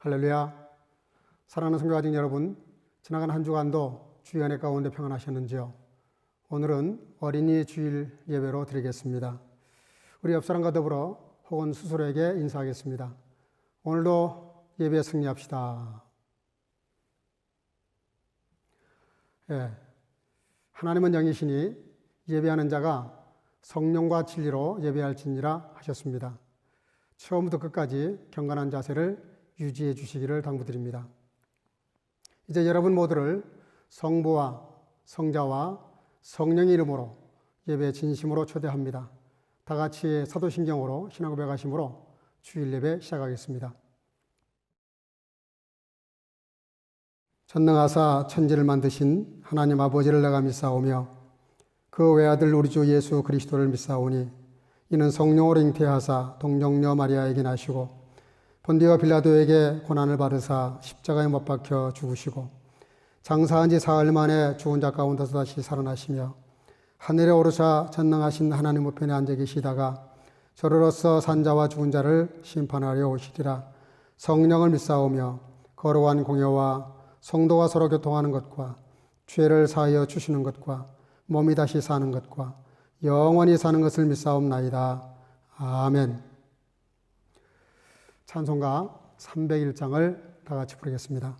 할렐루야. 사랑하는 성교가족 여러분, 지나간 한 주간도 주의 은혜 가운데 평안하셨는지요? 오늘은 어린이 주일 예배로 드리겠습니다. 우리 옆 사람과 더불어 혹은 스스로에게 인사하겠습니다. 오늘도 예배에 승리합시다. 하나님은 영이시니 예배하는 자가 성령과 진리로 예배할지니라 하셨습니다. 처음부터 끝까지 경건한 자세를 유지해 주시기를 당부드립니다. 이제 여러분 모두를 성부와 성자와 성령의 이름으로 예배 진심으로 초대합니다. 다 같이 사도신경으로 신앙 고백하심으로 주일 예배 시작하겠습니다. 전능하사 천지를 만드신 하나님 아버지를 내가 믿사오며 그 외아들 우리 주 예수 그리스도를 믿사오니 이는 성령으로 잉태하사 동정녀 마리아에게 나시고 본디오 빌라도에게 고난을 받으사 십자가에 못 박혀 죽으시고 장사한 지 사흘 만에 죽은 자 가운데서 다시 살아나시며 하늘에 오르사 전능하신 하나님 우편에 앉아 계시다가 저로서 산자와 죽은 자를 심판하려 오시리라. 성령을 믿사오며 거룩한 공예와 성도가 서로 교통하는 것과 죄를 사하여 주시는 것과 몸이 다시 사는 것과 영원히 사는 것을 믿사옵나이다. 아멘. 찬송가 301장을 다 같이 부르겠습니다.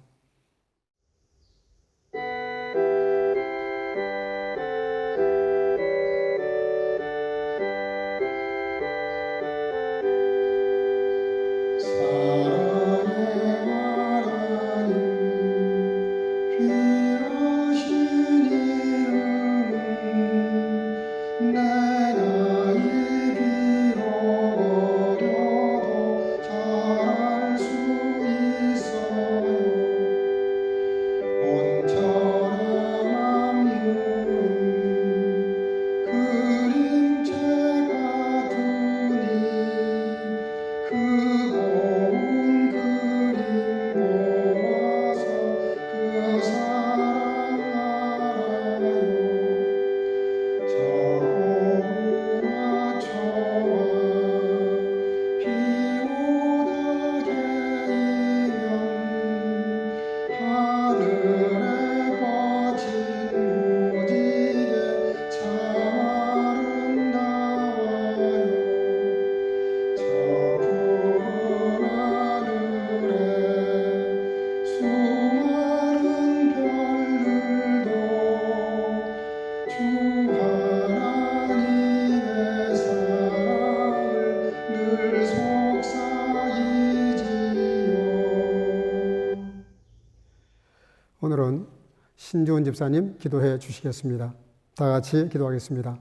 오늘은 신주원 집사님 기도해 주시겠습니다. 다 같이 기도하겠습니다.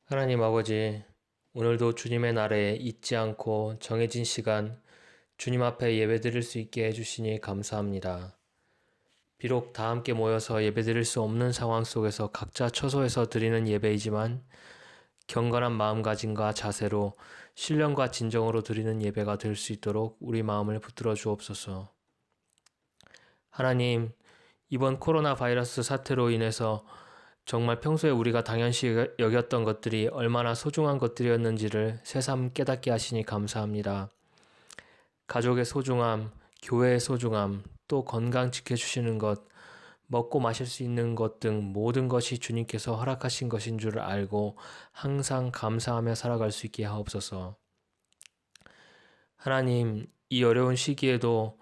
하나님 아버지, 오늘도 주님의 날에 잊지 않고 정해진 시간 주님 앞에 예배드릴 수 있게 해주시니 감사합니다. 비록 다 함께 모여서 예배드릴 수 없는 상황 속에서 각자 처소에서 드리는 예배이지만 경건한 마음가짐과 자세로 신령과 진정으로 드리는 예배가 될 수 있도록 우리 마음을 붙들어 주옵소서. 하나님, 이번 코로나 바이러스 사태로 인해서 정말 평소에 우리가 당연시 여겼던 것들이 얼마나 소중한 것들이었는지를 새삼 깨닫게 하시니 감사합니다. 가족의 소중함, 교회의 소중함, 또 건강 지켜주시는 것, 먹고 마실 수 있는 것 등 모든 것이 주님께서 허락하신 것인 줄 알고 항상 감사하며 살아갈 수 있게 하옵소서. 하나님, 이 어려운 시기에도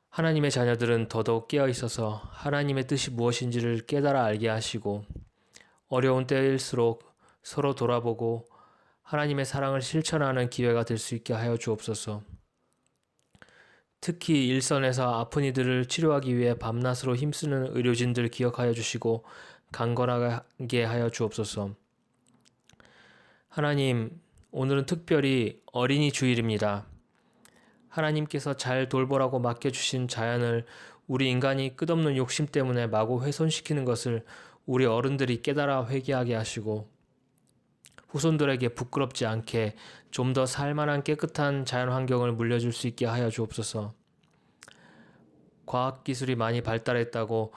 하나님의 자녀들은 더더욱 깨어있어서 하나님의 뜻이 무엇인지를 깨달아 알게 하시고 어려운 때일수록 서로 돌아보고 하나님의 사랑을 실천하는 기회가 될 수 있게 하여 주옵소서. 특히 일선에서 아픈 이들을 치료하기 위해 밤낮으로 힘쓰는 의료진들 기억하여 주시고 강건하게 하여 주옵소서. 하나님, 오늘은 특별히 어린이 주일입니다. 하나님께서 잘 돌보라고 맡겨주신 자연을 우리 인간이 끝없는 욕심 때문에 마구 훼손시키는 것을 우리 어른들이 깨달아 회개하게 하시고 후손들에게 부끄럽지 않게 좀 더 살만한 깨끗한 자연 환경을 물려줄 수 있게 하여 주옵소서. 과학기술이 많이 발달했다고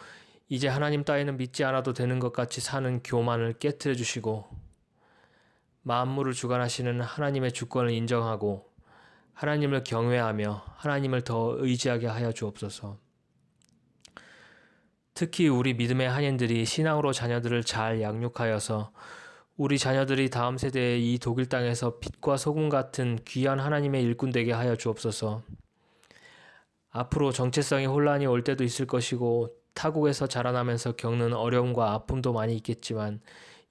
이제 하나님 따위는 믿지 않아도 되는 것 같이 사는 교만을 깨트려 주시고 만물을 주관하시는 하나님의 주권을 인정하고 하나님을 경외하며 하나님을 더 의지하게 하여 주옵소서. 특히 우리 믿음의 한인들이 신앙으로 자녀들을 잘 양육하여서 우리 자녀들이 다음 세대에 이 독일 땅에서 빛과 소금 같은 귀한 하나님의 일꾼 되게 하여 주옵소서. 앞으로 정체성의 혼란이 올 때도 있을 것이고 타국에서 자라나면서 겪는 어려움과 아픔도 많이 있겠지만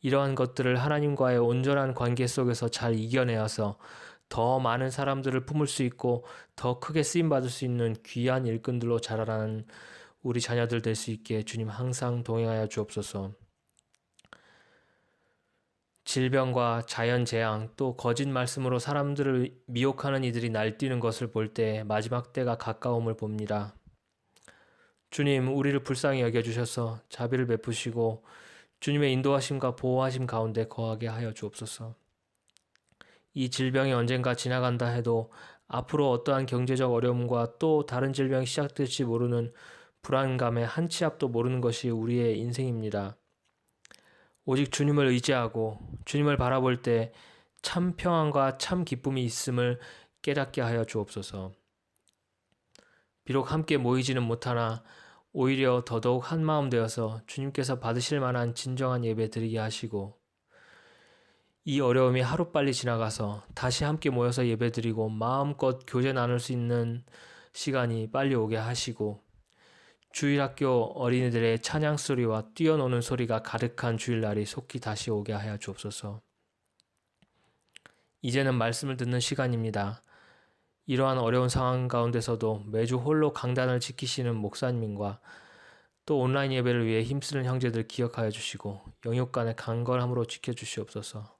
이러한 것들을 하나님과의 온전한 관계 속에서 잘 이겨내어서 더 많은 사람들을 품을 수 있고 더 크게 쓰임받을 수 있는 귀한 일꾼들로 자라나는 우리 자녀들 될 수 있게 주님 항상 동행하여 주옵소서. 질병과 자연재앙 또 거짓 말씀으로 사람들을 미혹하는 이들이 날뛰는 것을 볼 때 마지막 때가 가까움을 봅니다. 주님, 우리를 불쌍히 여겨주셔서 자비를 베푸시고 주님의 인도하심과 보호하심 가운데 거하게 하여 주옵소서. 이 질병이 언젠가 지나간다 해도 앞으로 어떠한 경제적 어려움과 또 다른 질병이 시작될지 모르는 불안감의 한 치 앞도 모르는 것이 우리의 인생입니다. 오직 주님을 의지하고 주님을 바라볼 때 참 평안과 참 기쁨이 있음을 깨닫게 하여 주옵소서. 비록 함께 모이지는 못하나 오히려 더더욱 한 마음 되어서 주님께서 받으실 만한 진정한 예배 드리게 하시고 이 어려움이 하루빨리 지나가서 다시 함께 모여서 예배 드리고 마음껏 교제 나눌 수 있는 시간이 빨리 오게 하시고 주일학교 어린이들의 찬양 소리와 뛰어노는 소리가 가득한 주일날이 속히 다시 오게 하여 주옵소서. 이제는 말씀을 듣는 시간입니다. 이러한 어려운 상황 가운데서도 매주 홀로 강단을 지키시는 목사님과 또 온라인 예배를 위해 힘쓰는 형제들 기억하여 주시고 영육간의 강건함으로 지켜주시옵소서.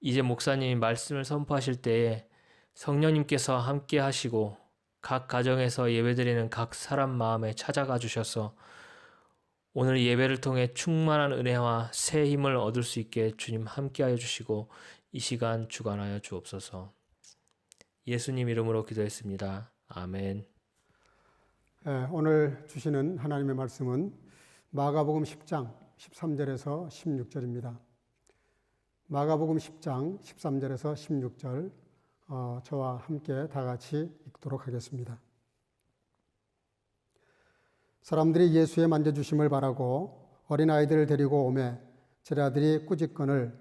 이제 목사님이 말씀을 선포하실 때에 성령님께서 함께 하시고 각 가정에서 예배드리는 각 사람 마음에 찾아가 주셔서 오늘 예배를 통해 충만한 은혜와 새 힘을 얻을 수 있게 주님 함께하여 주시고 이 시간 주관하여 주옵소서. 예수님 이름으로 기도했습니다. 아멘. 오늘 주시는 하나님의 말씀은 마가복음 10장 13절에서 16절입니다. 마가복음 10장 13절에서 16절 저와 함께 다 같이 읽도록 하겠습니다. 사람들이 예수의 만져주심을 바라고 어린아이들을 데리고 오매 제자들이 꾸짖거늘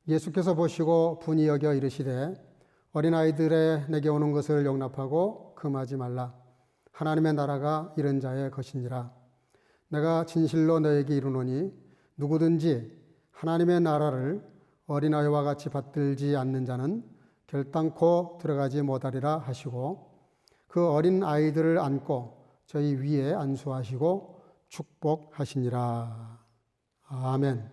예수께서 보시고 분이 여겨 이르시되 어린아이들의 내게 오는 것을 용납하고 금하지 말라. 하나님의 나라가 이런 자의 것이니라. 내가 진실로 너에게 이르노니 누구든지 하나님의 나라를 어린아이와 같이 받들지 않는 자는 결단코 들어가지 못하리라 하시고 그 어린 아이들을 안고 저희 위에 안수하시고 축복하시니라. 아멘.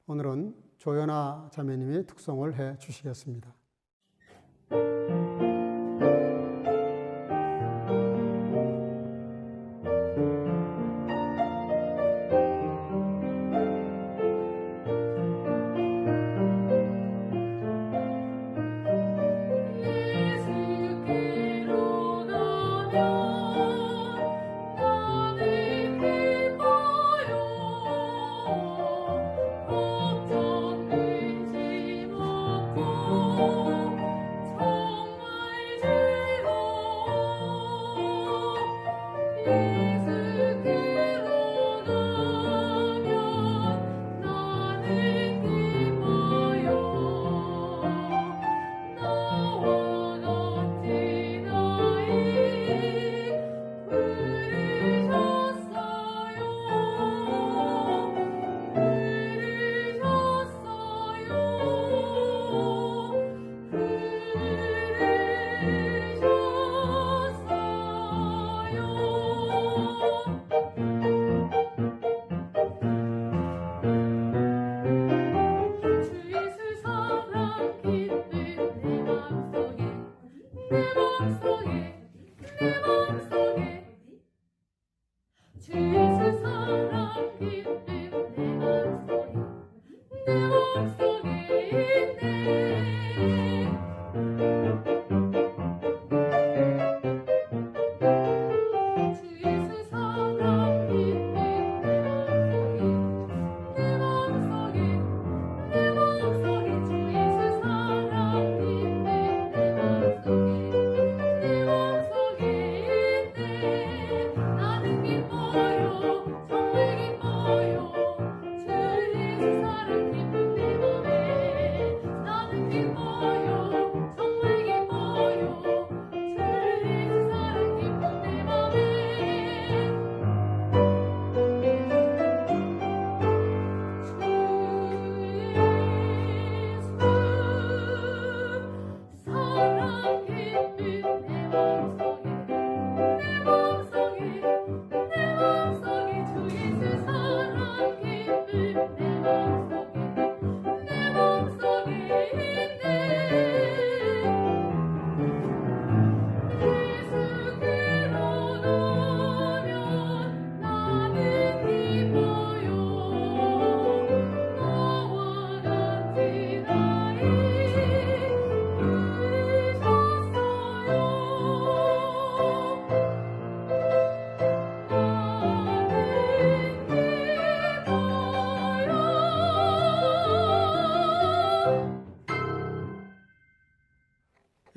오늘은 조연아 자매님이 특송을 해 주시겠습니다.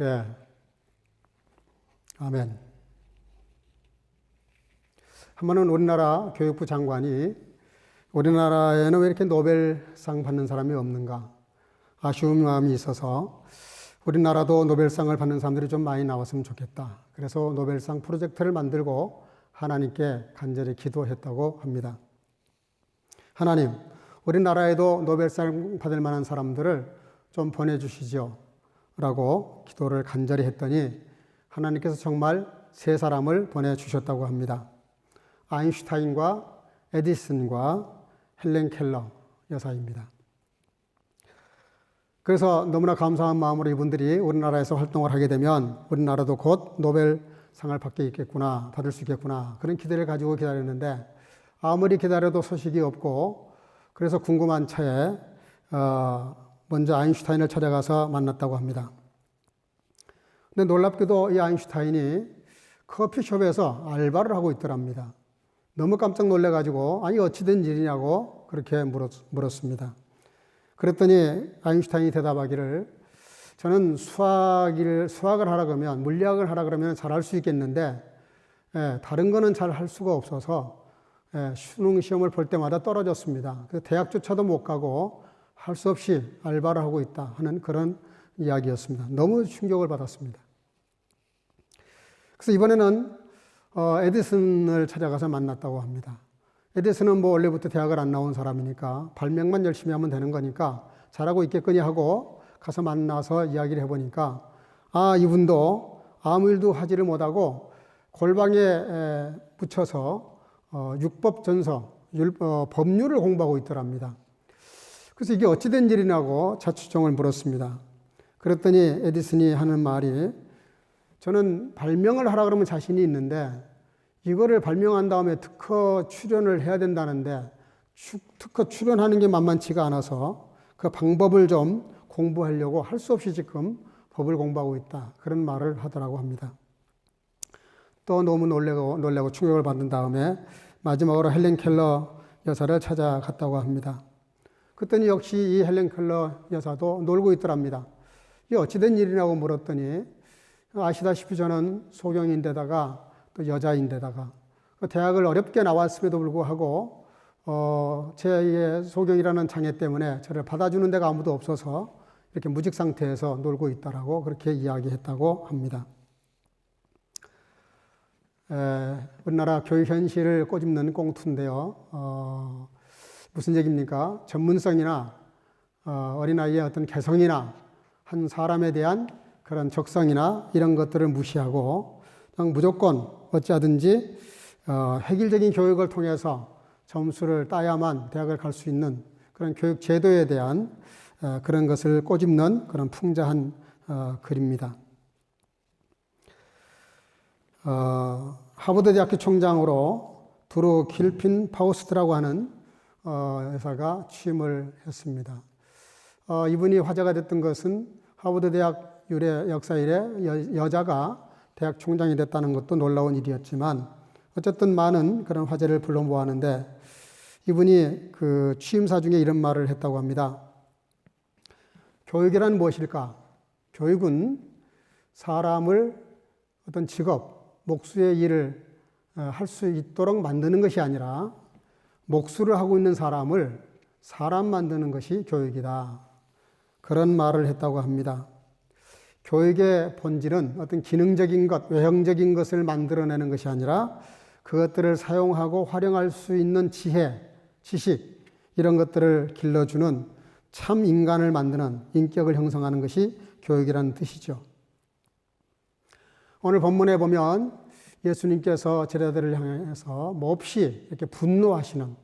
예. 아멘. 한 번은 우리나라 교육부 장관이 우리나라에는 왜 이렇게 노벨상 받는 사람이 없는가 아쉬운 마음이 있어서 우리나라도 노벨상을 받는 사람들이 좀 많이 나왔으면 좋겠다. 그래서 노벨상 프로젝트를 만들고 하나님께 간절히 기도했다고 합니다. 하나님, 우리나라에도 노벨상 받을 만한 사람들을 좀 보내주시죠. 라고 기도를 간절히 했더니 하나님께서 정말 세 사람을 보내주셨다고 합니다. 아인슈타인과 에디슨과 헬렌 켈러 여사입니다. 그래서 너무나 감사한 마음으로 이분들이 우리나라에서 활동을 하게 되면 우리나라도 곧 노벨상을 받을 수 있겠구나 그런 기대를 가지고 기다렸는데 아무리 기다려도 소식이 없고 그래서 궁금한 차에 먼저 아인슈타인을 찾아가서 만났다고 합니다. 근데 놀랍게도 이 아인슈타인이 커피숍에서 알바를 하고 있더랍니다. 너무 깜짝 놀래가지고 아니 어찌 된 일이냐고 그렇게 물었습니다. 그랬더니 아인슈타인이 대답하기를 저는 수학을 하라 그러면 물리학을 하라 그러면 잘할 수 있겠는데 다른 거는 잘 할 수가 없어서 수능 시험을 볼 때마다 떨어졌습니다. 그래서 대학조차도 못 가고 할 수 없이 알바를 하고 있다 하는 그런 이야기였습니다. 너무 충격을 받았습니다. 그래서 이번에는 에디슨을 찾아가서 만났다고 합니다. 에디슨은 뭐 원래부터 대학을 안 나온 사람이니까 발명만 열심히 하면 되는 거니까 잘하고 있겠거니 하고 가서 만나서 이야기를 해보니까 이분도 아무 일도 하지를 못하고 골방에 붙여서 율법전서, 법률을 공부하고 있더랍니다. 그래서 이게 어찌된 일이냐고 자취종을 물었습니다. 그랬더니 에디슨이 하는 말이 저는 발명을 하라 그러면 자신이 있는데 이거를 발명한 다음에 특허 출연을 해야 된다는데 특허 출연하는 게 만만치가 않아서 그 방법을 좀 공부하려고 할 수 없이 지금 법을 공부하고 있다. 그런 말을 하더라고 합니다. 또 너무 놀래고 충격을 받은 다음에 마지막으로 헬렌 켈러 여사를 찾아갔다고 합니다. 그랬더니 역시 이 헬렌 켈러 여사도 놀고 있더랍니다. 이게 어찌된 일이냐고 물었더니 아시다시피 저는 소경인데다가 또 여자인데다가 대학을 어렵게 나왔음에도 불구하고 제 소경이라는 장애 때문에 저를 받아주는 데가 아무도 없어서 이렇게 무직 상태에서 놀고 있다라고 그렇게 이야기했다고 합니다. 우리나라 교육 현실을 꼬집는 꽁투인데요. 무슨 얘기입니까? 전문성이나 어린아이의 어떤 개성이나 한 사람에 대한 그런 적성이나 이런 것들을 무시하고 그냥 무조건 어찌하든지 획일적인 교육을 통해서 점수를 따야만 대학을 갈 수 있는 그런 교육 제도에 대한 그런 것을 꼬집는 그런 풍자한 글입니다. 하버드 대학교 총장으로 드루 길핀 파우스트라고 하는 여사가 취임을 했습니다. 이분이 화제가 됐던 것은 하버드 대학 역사 이래 여자가 대학 총장이 됐다는 것도 놀라운 일이었지만 어쨌든 많은 그런 화제를 불러모았는데 이분이 그 취임사 중에 이런 말을 했다고 합니다. 교육이란 무엇일까? 교육은 사람을 어떤 직업, 목수의 일을 할 수 있도록 만드는 것이 아니라 목수를 하고 있는 사람을 사람 만드는 것이 교육이다. 그런 말을 했다고 합니다. 교육의 본질은 어떤 기능적인 것, 외형적인 것을 만들어내는 것이 아니라 그것들을 사용하고 활용할 수 있는 지혜, 지식 이런 것들을 길러주는 참 인간을 만드는 인격을 형성하는 것이 교육이라는 뜻이죠. 오늘 본문에 보면 예수님께서 제자들을 향해서 몹시 이렇게 분노하시는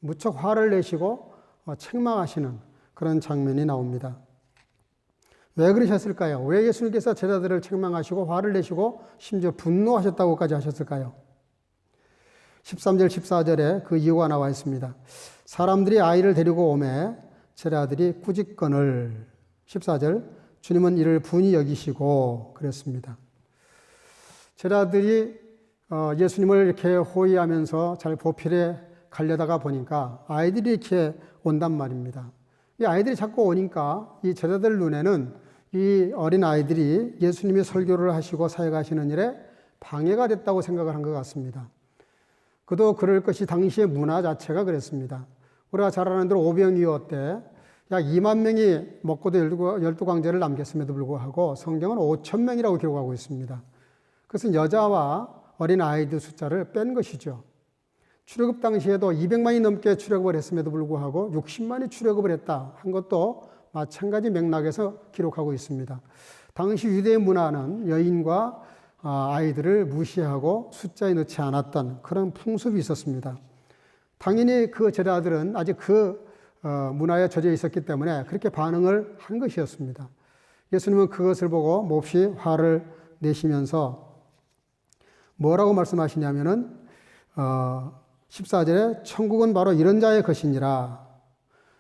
무척 화를 내시고 책망하시는 그런 장면이 나옵니다. 왜 그러셨을까요? 왜 예수님께서 제자들을 책망하시고 화를 내시고 심지어 분노하셨다고까지 하셨을까요? 13절 14절에 그 이유가 나와 있습니다. 사람들이 아이를 데리고 오매 제자들이 꾸짖거늘 14절 주님은 이를 분이 여기시고 그랬습니다. 제자들이 예수님을 이렇게 호위하면서 잘 보필해 가려다가 보니까 아이들이 이렇게 온단 말입니다. 이 아이들이 자꾸 오니까 이 제자들 눈에는 이 어린 아이들이 예수님이 설교를 하시고 사역하시는 일에 방해가 됐다고 생각을 한 것 같습니다. 그도 그럴 것이 당시의 문화 자체가 그랬습니다. 우리가 잘 아는 대로 오병이어 때 약 2만 명이 먹고도 12광제를 남겼음에도 불구하고 성경은 5천 명이라고 기록하고 있습니다. 그것은 여자와 어린 아이들 숫자를 뺀 것이죠. 출애굽 당시에도 200만이 넘게 출애굽을 했음에도 불구하고 60만이 출애굽을 했다 한 것도 마찬가지 맥락에서 기록하고 있습니다. 당시 유대의 문화는 여인과 아이들을 무시하고 숫자에 넣지 않았던 그런 풍습이 있었습니다. 당연히 그 제자들은 아직 그 문화에 젖어 있었기 때문에 그렇게 반응을 한 것이었습니다. 예수님은 그것을 보고 몹시 화를 내시면서 뭐라고 말씀하시냐면은 14절에 천국은 바로 이런 자의 것이니라.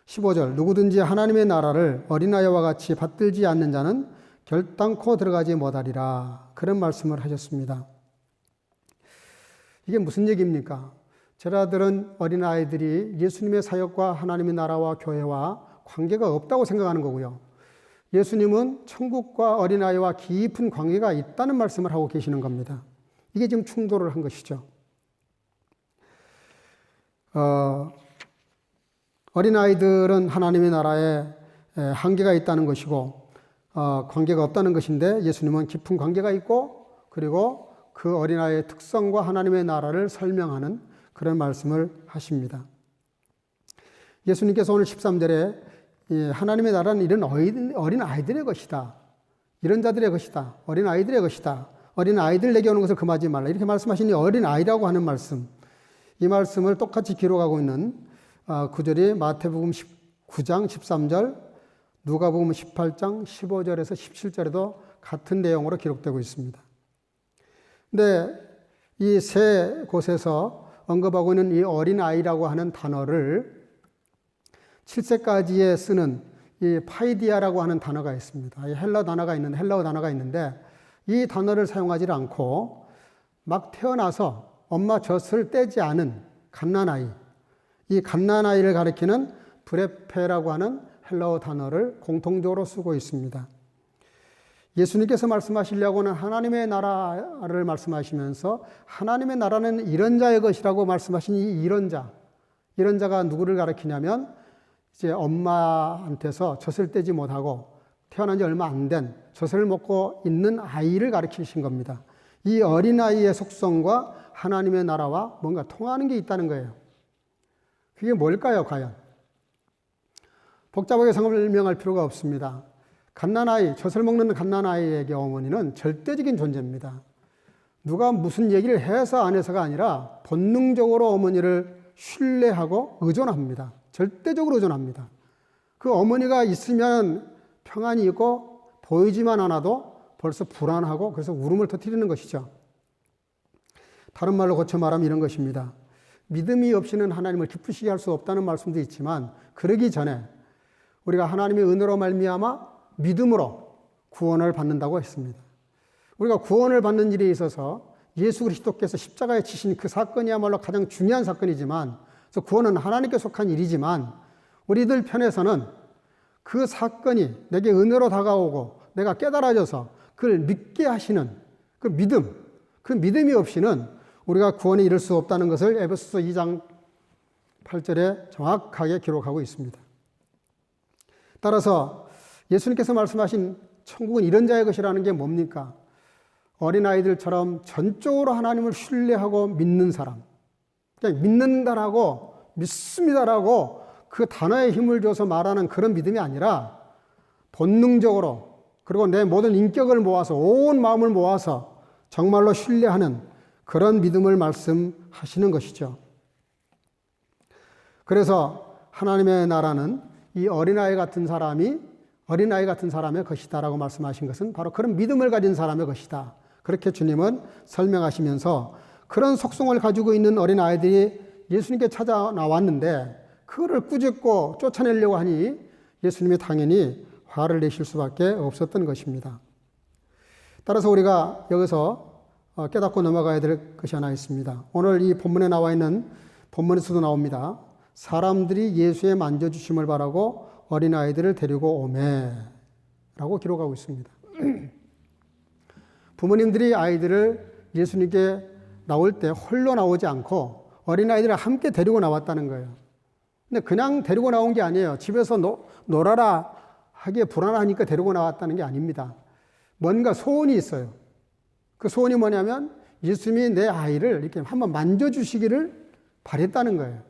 15절 누구든지 하나님의 나라를 어린아이와 같이 받들지 않는 자는 결단코 들어가지 못하리라. 그런 말씀을 하셨습니다. 이게 무슨 얘기입니까? 제자들은 어린아이들이 예수님의 사역과 하나님의 나라와 교회와 관계가 없다고 생각하는 거고요. 예수님은 천국과 어린아이와 깊은 관계가 있다는 말씀을 하고 계시는 겁니다. 이게 지금 충돌을 한 것이죠. 어린아이들은 하나님의 나라에 한계가 있다는 것이고 관계가 없다는 것인데 예수님은 깊은 관계가 있고 그리고 그 어린아이의 특성과 하나님의 나라를 설명하는 그런 말씀을 하십니다. 예수님께서 오늘 13절에 하나님의 나라는 이런 어린 아이들의 것이다. 이런 자들의 것이다. 어린 아이들의 것이다. 어린 아이들 내게 오는 것을 금하지 말라. 이렇게 말씀하시니 어린 아이라고 하는 말씀. 이 말씀을 똑같이 기록하고 있는 구절이 마태복음 19장 13절, 누가복음 18장 15절에서 17절에도 같은 내용으로 기록되고 있습니다. 근데 이 세 곳에서 언급하고 있는 이 어린아이라고 하는 단어를 7세까지에 쓰는 이 파이디아라고 하는 단어가 있습니다. 헬라어 단어가 있는데 이 단어를 사용하지 않고 막 태어나서 엄마 젖을 떼지 않은 갓난아이, 이 갓난아이를 가리키는 브레페라고 하는 헬라어 단어를 공통적으로 쓰고 있습니다. 예수님께서 말씀하시려고 하는 하나님의 나라를 말씀하시면서 하나님의 나라는 이런 자의 것이라고 말씀하신 이 이런 자가 누구를 가리키냐면 이제 엄마한테서 젖을 떼지 못하고 태어난 지 얼마 안 된 젖을 먹고 있는 아이를 가리키신 겁니다. 이 어린아이의 속성과 하나님의 나라와 뭔가 통하는 게 있다는 거예요. 그게 뭘까요, 과연? 복잡하게 설명할 필요가 없습니다. 갓난아이, 젖을 먹는 갓난아이에게 어머니는 절대적인 존재입니다. 누가 무슨 얘기를 해서 안 해서가 아니라 본능적으로 어머니를 신뢰하고 의존합니다. 절대적으로 의존합니다. 그 어머니가 있으면 평안이 있고 보이지만 않아도 벌써 불안하고 그래서 울음을 터뜨리는 것이죠. 다른 말로 고쳐 말하면 이런 것입니다. 믿음이 없이는 하나님을 기쁘시게 할 수 없다는 말씀도 있지만 그러기 전에 우리가 하나님의 은혜로 말미암아 믿음으로 구원을 받는다고 했습니다. 우리가 구원을 받는 일에 있어서 예수 그리스도께서 십자가에 치신 그 사건이야말로 가장 중요한 사건이지만 그래서 구원은 하나님께 속한 일이지만 우리들 편에서는 그 사건이 내게 은혜로 다가오고 내가 깨달아져서 그걸 믿게 하시는 그 믿음이 없이는 우리가 구원에 이를 수 없다는 것을 에베소서 2장 8절에 정확하게 기록하고 있습니다. 따라서 예수님께서 말씀하신 천국은 이런 자의 것이라는 게 뭡니까? 어린아이들처럼 전적으로 하나님을 신뢰하고 믿는 사람. 그냥 믿는다라고, 믿습니다라고 그 단어에 힘을 줘서 말하는 그런 믿음이 아니라 본능적으로 그리고 내 모든 인격을 모아서 온 마음을 모아서 정말로 신뢰하는 그런 믿음을 말씀하시는 것이죠. 그래서 하나님의 나라는 이 어린아이 같은 사람의 것이다라고 말씀하신 것은 바로 그런 믿음을 가진 사람의 것이다. 그렇게 주님은 설명하시면서 그런 속성을 가지고 있는 어린아이들이 예수님께 찾아 나왔는데 그거를 꾸짖고 쫓아내려고 하니 예수님이 당연히 화를 내실 수밖에 없었던 것입니다. 따라서 우리가 여기서 깨닫고 넘어가야 될 것이 하나 있습니다. 오늘 이 본문에 나와 있는 본문에서도 나옵니다. 사람들이 예수의 만져주심을 바라고 어린아이들을 데리고 오매 라고 기록하고 있습니다. 부모님들이 아이들을 예수님께 나올 때 홀로 나오지 않고 어린아이들을 함께 데리고 나왔다는 거예요. 근데 그냥 데리고 나온 게 아니에요. 집에서 놀아라 하기에 불안하니까 데리고 나왔다는 게 아닙니다. 뭔가 소원이 있어요. 그 소원이 뭐냐면 예수님이 내 아이를 이렇게 한번 만져주시기를 바랬다는 거예요.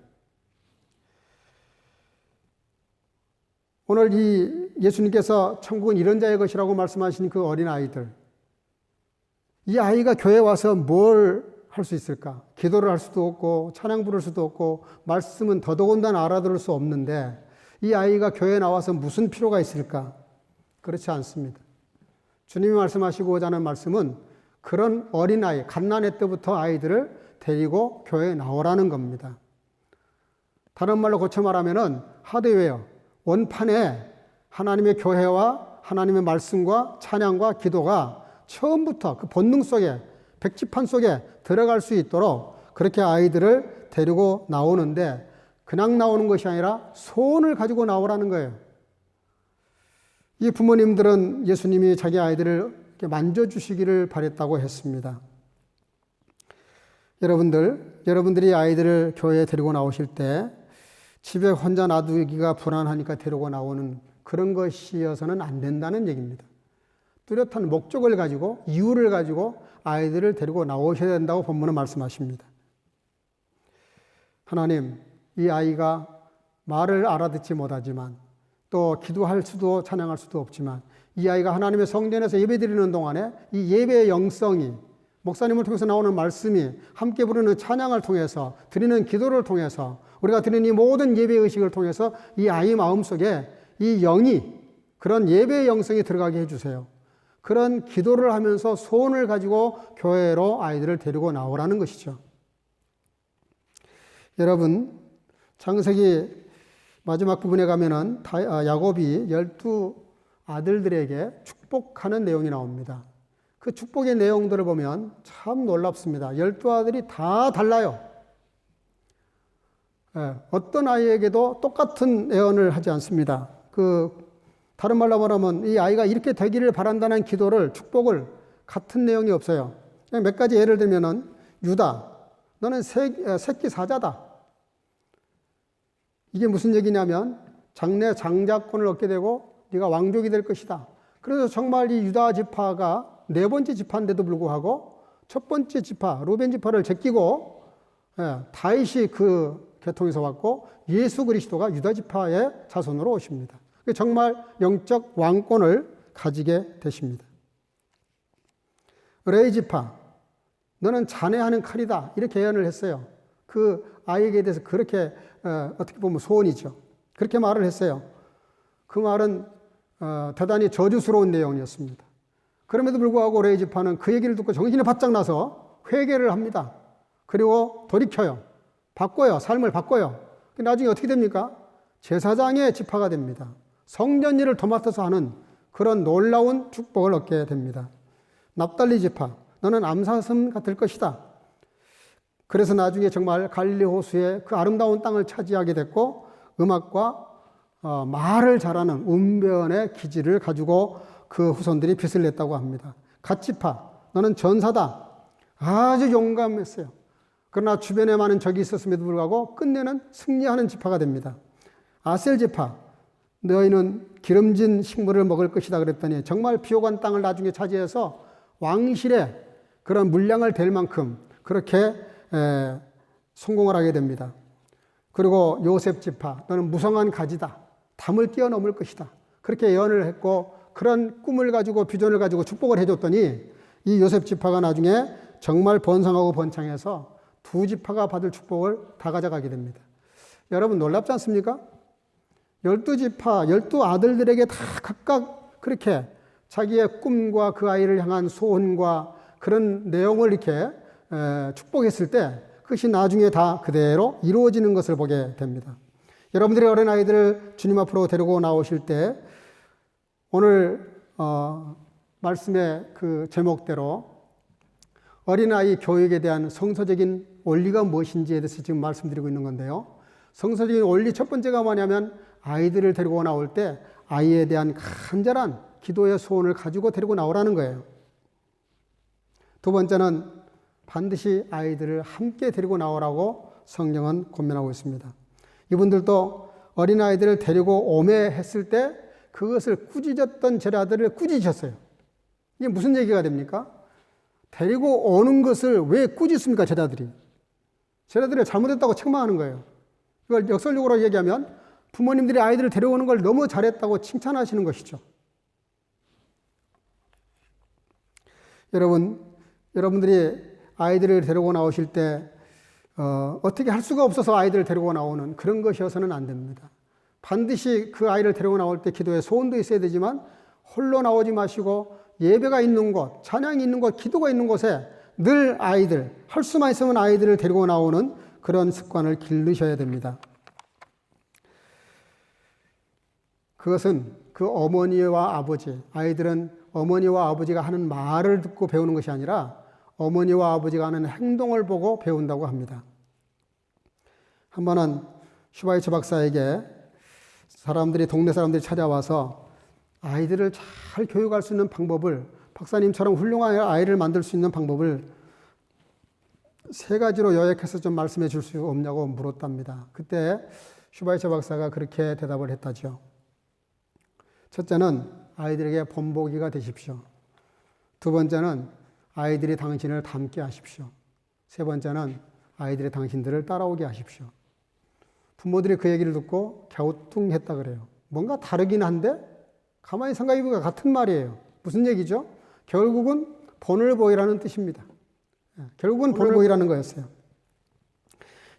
오늘 이 예수님께서 천국은 이런 자의 것이라고 말씀하신 그 어린아이들, 이 아이가 교회에 와서 뭘 할 수 있을까? 기도를 할 수도 없고 찬양 부를 수도 없고 말씀은 더더군다나 알아들을 수 없는데 이 아이가 교회에 나와서 무슨 필요가 있을까? 그렇지 않습니다. 주님이 말씀하시고자 하는 말씀은 그런 어린아이, 갓난해 때부터 아이들을 데리고 교회에 나오라는 겁니다. 다른 말로 고쳐 말하면은 하드웨어, 원판에 하나님의 교회와 하나님의 말씀과 찬양과 기도가 처음부터 그 본능 속에, 백지판 속에 들어갈 수 있도록 그렇게 아이들을 데리고 나오는데 그냥 나오는 것이 아니라 소원을 가지고 나오라는 거예요. 이 부모님들은 예수님이 자기 아이들을 이렇게 만져주시기를 바랬다고 했습니다. 여러분들이 아이들을 교회에 데리고 나오실 때 집에 혼자 놔두기가 불안하니까 데리고 나오는 그런 것이어서는 안 된다는 얘기입니다. 뚜렷한 목적을 가지고 이유를 가지고 아이들을 데리고 나오셔야 된다고 본문은 말씀하십니다. 하나님, 이 아이가 말을 알아듣지 못하지만 또 기도할 수도 찬양할 수도 없지만 이 아이가 하나님의 성전에서 예배드리는 동안에 이 예배의 영성이 목사님을 통해서 나오는 말씀이 함께 부르는 찬양을 통해서 드리는 기도를 통해서 우리가 드리는 이 모든 예배의식을 통해서 이 아이 마음속에 이 영이 그런 예배의 영성이 들어가게 해주세요. 그런 기도를 하면서 소원을 가지고 교회로 아이들을 데리고 나오라는 것이죠. 여러분, 창세기 마지막 부분에 가면은 야곱이 12 아들들에게 축복하는 내용이 나옵니다. 그 축복의 내용들을 보면 참 놀랍습니다. 12 아들이 다 달라요. 어떤 아이에게도 똑같은 예언을 하지 않습니다. 다른 말로 말하면 이 아이가 이렇게 되기를 바란다는 기도를, 축복을 같은 내용이 없어요. 그냥 몇 가지 예를 들면은 유다, 너는 새끼 사자다. 이게 무슨 얘기냐면 장래 장자권을 얻게 되고 네가 왕족이 될 것이다. 그래서 정말 이 유다 지파가 네 번째 지파인데도 불구하고 첫 번째 지파, 루벤 지파를 제끼고 다윗이 그 계통에서 왔고 예수 그리스도가 유다 지파의 자손으로 오십니다. 정말 영적 왕권을 가지게 되십니다. 레위 지파, 너는 잔해하는 칼이다. 이렇게 예언을 했어요. 그 아이에게 대해서 그렇게 어떻게 보면 소원이죠. 그렇게 말을 했어요. 그 말은 대단히 저주스러운 내용이었습니다. 그럼에도 불구하고 레위 지파는 그 얘기를 듣고 정신이 바짝 나서 회개를 합니다. 그리고 돌이켜요. 바꿔요. 삶을 바꿔요. 나중에 어떻게 됩니까? 제사장의 지파가 됩니다. 성전 일을 도맡아서 하는 그런 놀라운 축복을 얻게 됩니다. 납달리 지파, 너는 암사슴 같을 것이다. 그래서 나중에 정말 갈릴리 호수의 그 아름다운 땅을 차지하게 됐고 음악과 말을 잘하는 운변의 기질을 가지고 그 후손들이 빚을 냈다고 합니다. 갓 지파, 너는 전사다. 아주 용감했어요. 그러나 주변에 많은 적이 있었음에도 불구하고 끝내는 승리하는 지파가 됩니다. 아셀 지파, 너희는 기름진 식물을 먹을 것이다 그랬더니 정말 비옥한 땅을 나중에 차지해서 왕실의 그런 물량을 댈 만큼 그렇게 성공을 하게 됩니다. 그리고 요셉 지파, 너는 무성한 가지다. 담을 뛰어넘을 것이다. 그렇게 예언을 했고 그런 꿈을 가지고 비전을 가지고 축복을 해줬더니 이 요셉 지파가 나중에 정말 번성하고 번창해서 두 지파가 받을 축복을 다 가져가게 됩니다. 여러분 놀랍지 않습니까? 12지파, 12아들들에게 다 각각 그렇게 자기의 꿈과 그 아이를 향한 소원과 그런 내용을 이렇게 축복했을 때 그것이 나중에 다 그대로 이루어지는 것을 보게 됩니다. 여러분들이 어린아이들을 주님 앞으로 데리고 나오실 때 오늘 말씀의 그 제목대로 어린아이 교육에 대한 성서적인 원리가 무엇인지에 대해서 지금 말씀드리고 있는 건데요. 성서적인 원리 첫 번째가 뭐냐면 아이들을 데리고 나올 때 아이에 대한 간절한 기도의 소원을 가지고 데리고 나오라는 거예요. 두 번째는 반드시 아이들을 함께 데리고 나오라고 성경은 권면하고 있습니다. 이분들도 어린아이들을 데리고 오매 했을 때 그것을 꾸짖었던 제자들을 꾸짖으셨어요. 이게 무슨 얘기가 됩니까? 데리고 오는 것을 왜 꾸짖습니까, 제자들이? 제자들이 잘못했다고 책망하는 거예요. 이걸 역설적으로 얘기하면 부모님들이 아이들을 데려오는 걸 너무 잘했다고 칭찬하시는 것이죠. 여러분들이 아이들을 데리고 나오실 때 어떻게 할 수가 없어서 아이들을 데리고 나오는 그런 것이어서는 안 됩니다. 반드시 그 아이를 데리고 나올 때 기도에 소원도 있어야 되지만 홀로 나오지 마시고 예배가 있는 곳, 찬양이 있는 곳, 기도가 있는 곳에 늘 아이들, 할 수만 있으면 아이들을 데리고 나오는 그런 습관을 기르셔야 됩니다. 그것은 그 어머니와 아버지, 아이들은 어머니와 아버지가 하는 말을 듣고 배우는 것이 아니라 어머니와 아버지가 하는 행동을 보고 배운다고 합니다. 한 번은 슈바이처 박사에게 동네 사람들이 찾아와서 아이들을 잘 교육할 수 있는 방법을, 박사님처럼 훌륭한 아이를 만들 수 있는 방법을 3가지로 요약해서 좀 말씀해 줄 수 없냐고 물었답니다. 그때 슈바이처 박사가 그렇게 대답을 했다죠. 첫째는 아이들에게 본보기가 되십시오. 두 번째는 아이들이 당신을 닮게 하십시오. 세 번째는 아이들이 당신들을 따라오게 하십시오. 부모들이 그 얘기를 듣고 갸우뚱했다 그래요. 뭔가 다르긴 한데 가만히 생각해보니까 같은 말이에요. 무슨 얘기죠? 결국은 본을 보이라는 뜻입니다. 결국은 본을 보이라는 거였어요.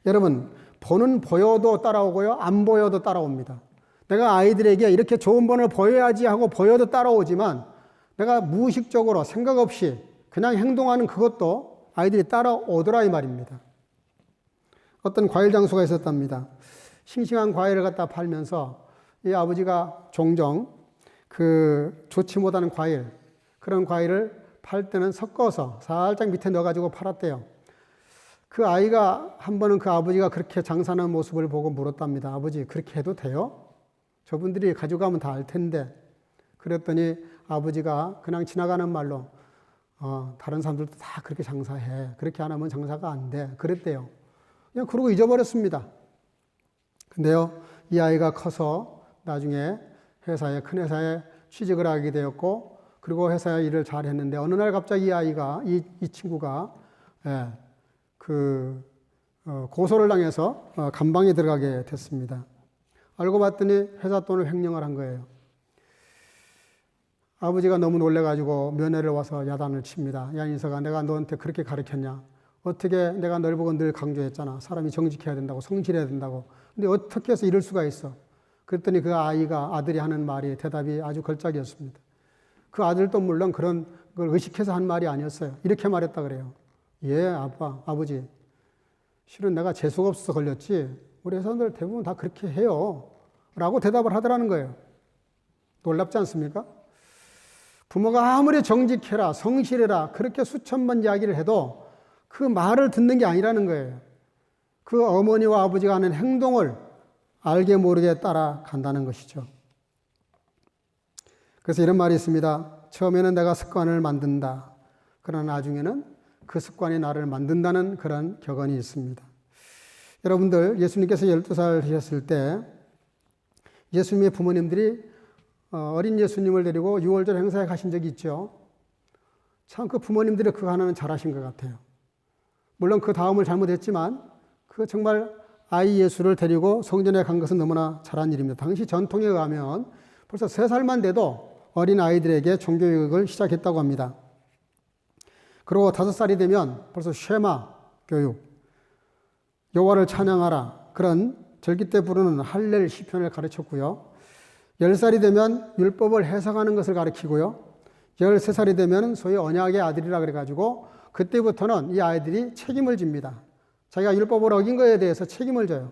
여러분, 본은 보여도 따라오고요, 안 보여도 따라옵니다. 내가 아이들에게 이렇게 좋은 본을 보여야지 하고 보여도 따라오지만 내가 무의식적으로 생각 없이 그냥 행동하는 그것도 아이들이 따라오더라 이 말입니다. 어떤 과일 장수가 있었답니다. 싱싱한 과일을 갖다 팔면서 이 아버지가 종종 그 좋지 못한 과일, 그런 과일을 팔 때는 섞어서 살짝 밑에 넣어가지고 팔았대요. 그 아이가 한 번은 그 아버지가 그렇게 장사하는 모습을 보고 물었답니다. 아버지, 그렇게 해도 돼요? 저분들이 가져가면 다 알 텐데. 그랬더니 아버지가 그냥 지나가는 말로 다른 사람들도 다 그렇게 장사해. 그렇게 안 하면 장사가 안 돼. 그랬대요. 그냥 그러고 잊어버렸습니다. 근데요, 이 아이가 커서 나중에 큰 회사에 취직을 하게 되었고, 그리고 회사에 일을 잘 했는데, 어느 날 갑자기 이 아이가, 이 친구가, 고소를 당해서 감방에 들어가게 됐습니다. 알고 봤더니 회사 돈을 횡령을 한 거예요. 아버지가 너무 놀래가지고 면회를 와서 야단을 칩니다. 야, 인석아, 내가 너한테 그렇게 가르쳤냐? 어떻게 내가 널 보고 늘 강조했잖아. 사람이 정직해야 된다고, 성실해야 된다고. 근데 어떻게 해서 이럴 수가 있어? 그랬더니 그 아들이 하는 말이, 대답이 아주 걸작이었습니다. 그 아들도 물론 그런 걸 의식해서 한 말이 아니었어요. 이렇게 말했다 그래요. 예, 아버지. 실은 내가 재수가 없어서 걸렸지. 우리 회사들 대부분 다 그렇게 해요. 라고 대답을 하더라는 거예요. 놀랍지 않습니까? 부모가 아무리 정직해라, 성실해라, 그렇게 수천 번 이야기를 해도 그 말을 듣는 게 아니라는 거예요. 그 어머니와 아버지가 하는 행동을 알게 모르게 따라간다는 것이죠. 그래서 이런 말이 있습니다. 처음에는 내가 습관을 만든다. 그러나 나중에는 그 습관이 나를 만든다는 그런 격언이 있습니다. 여러분들, 예수님께서 12살 되셨을 때 예수님의 부모님들이 어린 예수님을 데리고 6월절 행사에 가신 적이 있죠. 참 그 부모님들이 그거 하나는 잘하신 것 같아요. 물론 그 다음을 잘못했지만 그 정말 아이 예수를 데리고 성전에 간 것은 너무나 잘한 일입니다. 당시 전통에 의하면 벌써 3살만 돼도 어린 아이들에게 종교교육을 시작했다고 합니다. 그리고 5살이 되면 벌써 쉐마 교육, 여호와를 찬양하라, 그런 절기 때 부르는 할렐 시편을 가르쳤고요. 10살이 되면 율법을 해석하는 것을 가르치고요. 13살이 되면 소위 언약의 아들이라 그래가지고 그때부터는 이 아이들이 책임을 집니다. 자기가 율법을 어긴 것에 대해서 책임을 져요.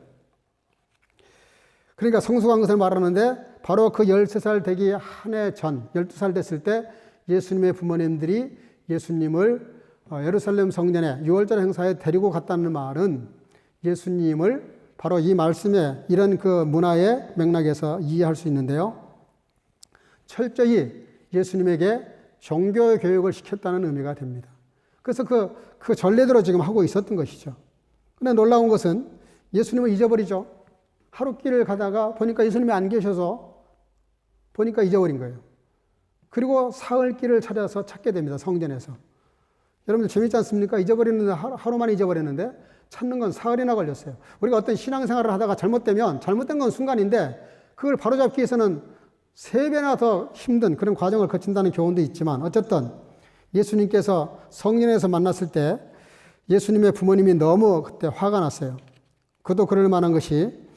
그러니까 성숙한 것을 말하는데 바로 그 13살 되기 한 해 전, 12살 됐을 때 예수님의 부모님들이 예수님을 예루살렘 성전에 6월절 행사에 데리고 갔다는 말은 예수님을 바로 이 말씀에 이런 그 문화의 맥락에서 이해할 수 있는데요. 철저히 예수님에게 종교 교육을 시켰다는 의미가 됩니다. 그래서 그 전례대로 지금 하고 있었던 것이죠. 그런데 놀라운 것은 예수님을 잊어버리죠. 하루길을 가다가 보니까 예수님이 안 계셔서 보니까 잊어버린 거예요. 그리고 사흘길을 찾아서 찾게 됩니다. 성전에서. 여러분들 재밌지 않습니까? 잊어버리는데 하루 만에 잊어버렸는데 찾는 건 사흘이나 걸렸어요. 우리가 어떤 신앙생활을 하다가 잘못된 건 순간인데 그걸 바로잡기 위해서는 3배나 더 힘든 그런 과정을 거친다는 교훈도 있지만 어쨌든 예수님께서 성전에서 만났을 때 예수님의 부모님이 너무 그때 화가 났어요. 그도 그럴 만한 것이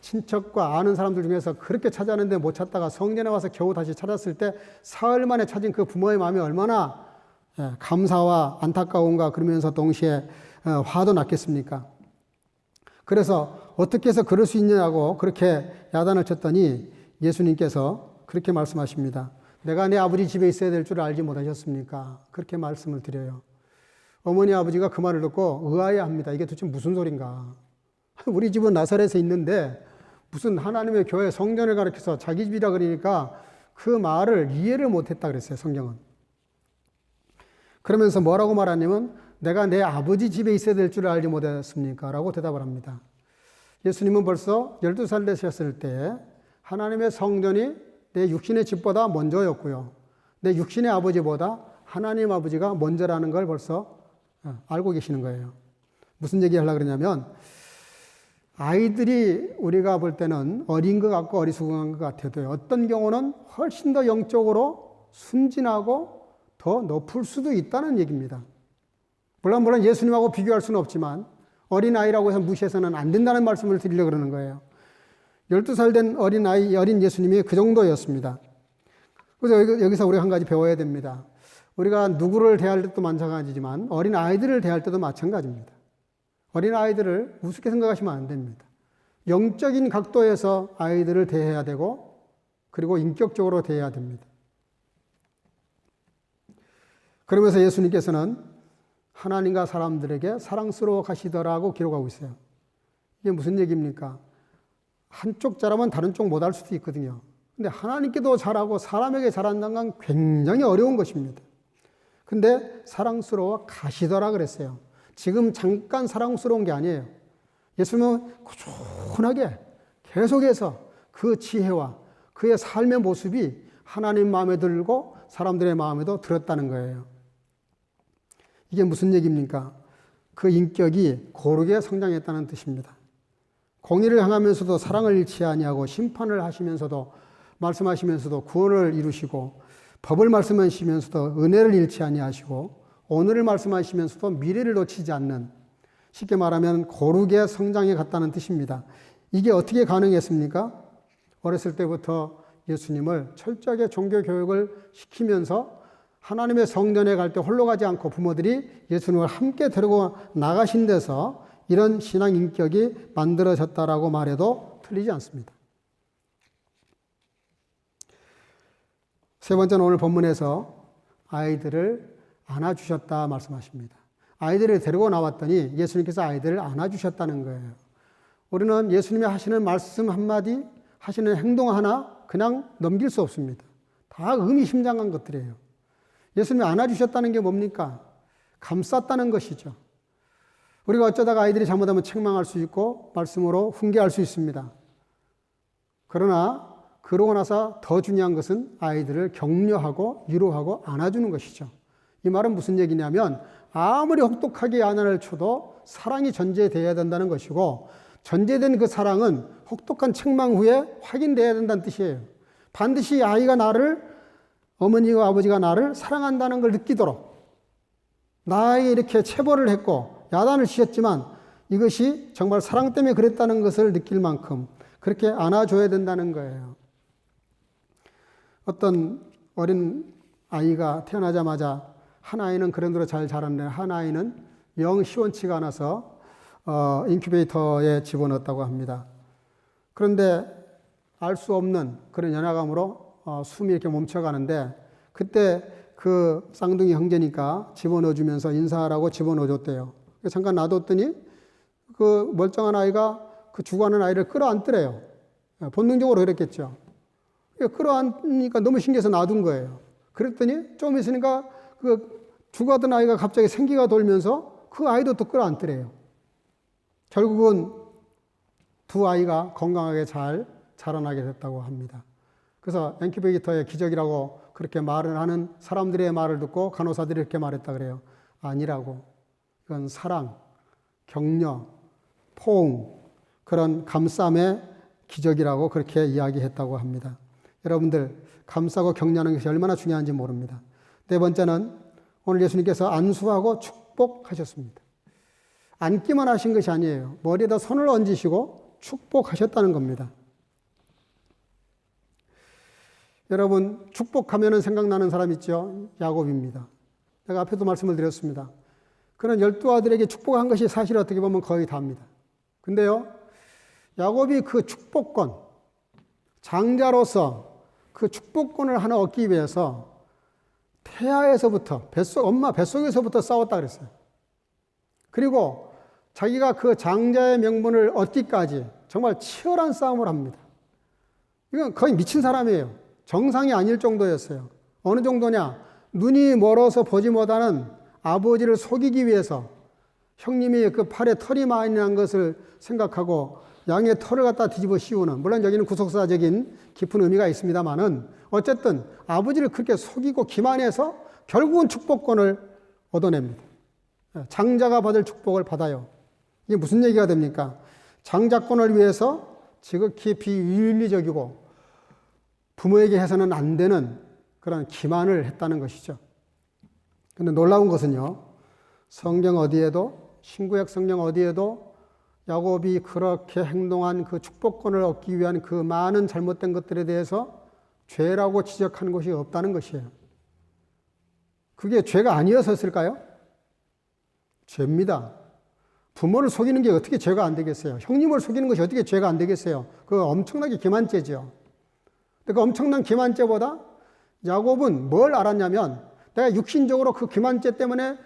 친척과 아는 사람들 중에서 그렇게 찾았는데 못 찾다가 성전에 와서 겨우 다시 찾았을 때 사흘 만에 찾은 그 부모의 마음이 얼마나 감사와 안타까움과 그러면서 동시에 화도 났겠습니까? 그래서 어떻게 해서 그럴 수 있냐고 그렇게 야단을 쳤더니 예수님께서 그렇게 말씀하십니다. 내가 내 아버지 집에 있어야 될 줄 알지 못하셨습니까? 그렇게 말씀을 드려요. 어머니 아버지가 그 말을 듣고 의아해합니다. 이게 도대체 무슨 소린가? 우리 집은 나사렛에 있는데 무슨 하나님의 교회 성전을 가리켜서 자기 집이라 그러니까 그 말을 이해를 못했다 그랬어요. 성경은. 그러면서 뭐라고 말하냐면 내가 내 아버지 집에 있어야 될 줄 알지 못했습니까? 라고 대답을 합니다. 예수님은 벌써 12살 되셨을 때 하나님의 성전이 내 육신의 집보다 먼저였고요. 내 육신의 아버지보다 하나님 아버지가 먼저라는 걸 벌써 알고 계시는 거예요. 무슨 얘기 하려고 그러냐면 아이들이 우리가 볼 때는 어린 것 같고 어리숙한 것 같아도 어떤 경우는 훨씬 더 영적으로 순진하고 더 높을 수도 있다는 얘기입니다. 물론 예수님하고 비교할 수는 없지만 어린아이라고 해서 무시해서는 안 된다는 말씀을 드리려고 그러는 거예요. 12살 된 어린 예수님이 그 정도였습니다. 그래서 여기서 우리가 한 가지 배워야 됩니다. 우리가 누구를 대할 때도 마찬가지지만 어린아이들을 대할 때도 마찬가지입니다. 어린아이들을 우습게 생각하시면 안 됩니다. 영적인 각도에서 아이들을 대해야 되고 그리고 인격적으로 대해야 됩니다. 그러면서 예수님께서는 하나님과 사람들에게 사랑스러워 가시더라고 기록하고 있어요. 이게 무슨 얘기입니까? 한쪽 잘하면 다른 쪽 못할 수도 있거든요. 근데 하나님께도 잘하고 사람에게 잘한다는 건 굉장히 어려운 것입니다. 근데 사랑스러워 가시더라 그랬어요. 지금 잠깐 사랑스러운 게 아니에요. 예수님은 꾸준하게 계속해서 그 지혜와 그의 삶의 모습이 하나님 마음에 들고 사람들의 마음에도 들었다는 거예요. 이게 무슨 얘기입니까? 그 인격이 고르게 성장했다는 뜻입니다. 공의를 향하면서도 사랑을 잃지 아니하고 심판을 하시면서도 말씀하시면서도 구원을 이루시고 법을 말씀하시면서도 은혜를 잃지 아니하시고 오늘을 말씀하시면서도 미래를 놓치지 않는 쉽게 말하면 고르게 성장해 갔다는 뜻입니다. 이게 어떻게 가능했습니까? 어렸을 때부터 예수님을 철저하게 종교 교육을 시키면서 하나님의 성전에 갈 때 홀로 가지 않고 부모들이 예수님을 함께 데리고 나가신 데서 이런 신앙 인격이 만들어졌다라고 말해도 틀리지 않습니다. 세 번째는 오늘 본문에서 아이들을 안아주셨다 말씀하십니다. 아이들을 데리고 나왔더니 예수님께서 아이들을 안아주셨다는 거예요. 우리는 예수님이 하시는 말씀 한마디, 하시는 행동 하나 그냥 넘길 수 없습니다. 다 의미심장한 것들이에요. 예수님이 안아주셨다는 게 뭡니까? 감쌌다는 것이죠. 우리가 어쩌다가 아이들이 잘못하면 책망할 수 있고 말씀으로 훈계할 수 있습니다. 그러나 그러고 나서 더 중요한 것은 아이들을 격려하고 위로하고 안아주는 것이죠. 이 말은 무슨 얘기냐면 아무리 혹독하게 야단을 쳐도 사랑이 전제되어야 된다는 것이고 전제된 그 사랑은 혹독한 책망 후에 확인되어야 된다는 뜻이에요. 반드시 아이가 어머니와 아버지가 나를 사랑한다는 걸 느끼도록 나에게 이렇게 체벌을 했고 야단을 치셨지만 이것이 정말 사랑 때문에 그랬다는 것을 느낄 만큼 그렇게 안아줘야 된다는 거예요. 어떤 어린 아이가 태어나자마자 한 아이는 그런 대로 잘 자랐는데 한 아이는 영 시원치가 않아서 인큐베이터에 집어넣었다고 합니다. 그런데 알 수 없는 그런 연약함으로 숨이 이렇게 멈춰가는데 그때 그 쌍둥이 형제니까 집어넣어주면서 인사하라고 집어넣어줬대요. 잠깐 놔뒀더니 그 멀쩡한 아이가 그 죽어가는 아이를 끌어안더래요. 본능적으로 그랬겠죠. 끌어안으니까 너무 신기해서 놔둔 거예요. 그랬더니 좀 있으니까 그 죽어가던 아이가 갑자기 생기가 돌면서 그 아이도 또 끌어안더래요. 결국은 두 아이가 건강하게 잘 자라나게 됐다고 합니다. 그래서 인큐베이터의 기적이라고 그렇게 말을 하는 사람들의 말을 듣고 간호사들이 이렇게 말했다 그래요. 아니라고. 이건 사랑, 격려, 포옹, 그런 감쌈의 기적이라고 그렇게 이야기했다고 합니다. 여러분들, 감싸고 격려하는 것이 얼마나 중요한지 모릅니다. 네 번째는 오늘 예수님께서 안수하고 축복하셨습니다. 앉기만 하신 것이 아니에요. 머리에다 손을 얹으시고 축복하셨다는 겁니다. 여러분, 축복하면 생각나는 사람 있죠? 야곱입니다. 내가 앞에도 말씀을 드렸습니다. 그런 12아들에게 축복한 것이 사실 어떻게 보면 거의 다입니다. 근데요, 야곱이 그 축복권, 장자로서 그 축복권을 하나 얻기 위해서 태아에서부터, 엄마 뱃속에서부터 싸웠다 그랬어요. 그리고 자기가 그 장자의 명분을 얻기까지 정말 치열한 싸움을 합니다. 이건 거의 미친 사람이에요. 정상이 아닐 정도였어요. 어느 정도냐? 눈이 멀어서 보지 못하는 아버지를 속이기 위해서 형님이 그 팔에 털이 많이 난 것을 생각하고 양의 털을 갖다 뒤집어 씌우는, 물론 여기는 구속사적인 깊은 의미가 있습니다만은 어쨌든 아버지를 그렇게 속이고 기만해서 결국은 축복권을 얻어냅니다. 장자가 받을 축복을 받아요. 이게 무슨 얘기가 됩니까? 장자권을 위해서 지극히 비윤리적이고 부모에게 해서는 안 되는 그런 기만을 했다는 것이죠. 근데 놀라운 것은요, 성경 어디에도, 신구약 성경 어디에도 야곱이 그렇게 행동한 그 축복권을 얻기 위한 그 많은 잘못된 것들에 대해서 죄라고 지적한 것이 없다는 것이에요. 그게 죄가 아니었을까요? 죄입니다. 부모를 속이는 게 어떻게 죄가 안 되겠어요? 형님을 속이는 것이 어떻게 죄가 안 되겠어요? 그거 엄청나게 기만죄죠. 그 엄청난 기만죄보다 야곱은 뭘 알았냐면, 내가 육신적으로 그 기만죄 때문에